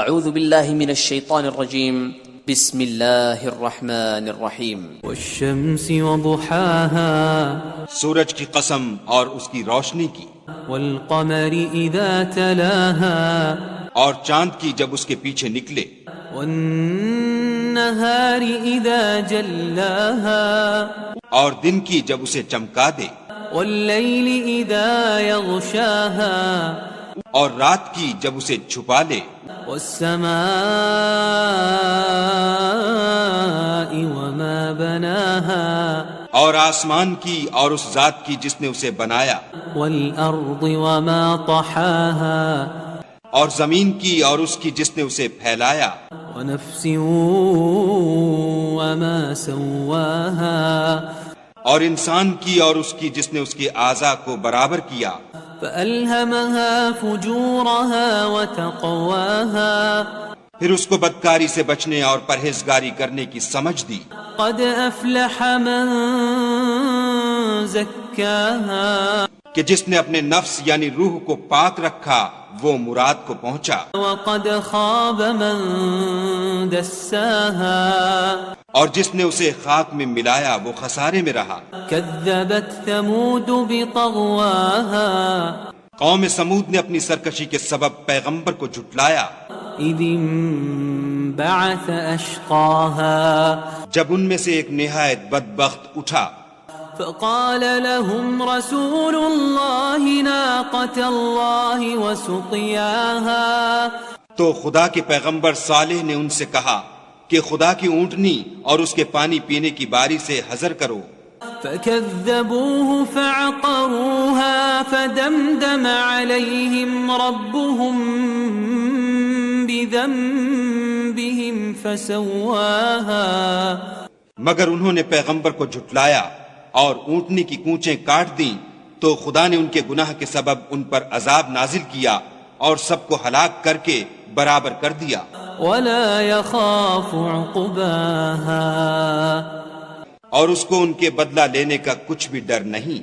اعوذ باللہ من الشیطان الرجیم بسم اللہ الرحمن الرحیم والشمس وضحاها سورج کی قسم اور اس کی روشنی کی، والقمر اذا تلاها اور چاند کی جب اس کے پیچھے نکلے، والنهار اذا جلاها اور دن کی جب اسے چمکا دے، واللیل اذا یغشاها اور رات کی جب اسے چھپا لے، والسماء وما بناها اور آسمان کی اور اس ذات کی جس نے اسے بنایا، والارض وما طحاها اور زمین کی اور اس کی جس نے اسے پھیلایا، ونفس وما سواها اور انسان کی اور اس کی جس نے اس کے اعضاء کو برابر کیا، فألهمها فجورها وتقواها پھر اس کو بدکاری سے بچنے اور پرہیزگاری کرنے کی سمجھ دی۔ قد افلح من زکاها کہ جس نے اپنے نفس یعنی روح کو پاک رکھا وہ مراد کو پہنچا، وقد خاب من دساها اور جس نے اسے خاک میں ملایا وہ خسارے میں رہا۔ كذبت ثمود بطغواها قوم سمود نے اپنی سرکشی کے سبب پیغمبر کو جھٹلایا اذ انبعث اشقاها جب ان میں سے ایک نہایت بدبخت اٹھا، فقال لهم رسول الله ناقة الله وسقياها تو خدا کے پیغمبر صالح نے ان سے کہا کہ خدا کی اونٹنی اور اس کے پانی پینے کی باری سے حذر کرو، فكذبوه فعقروها فدمدم عليهم ربهم بذنبهم فسواها مگر انہوں نے پیغمبر کو جھٹلایا اور اونٹنی کی کونچیں کاٹ دیں تو خدا نے ان کے گناہ کے سبب ان پر عذاب نازل کیا اور سب کو ہلاک کر کے برابر کر دیا۔ ولا يخاف عقباها اور اس کو ان کے بدلہ لینے کا کچھ بھی ڈر نہیں۔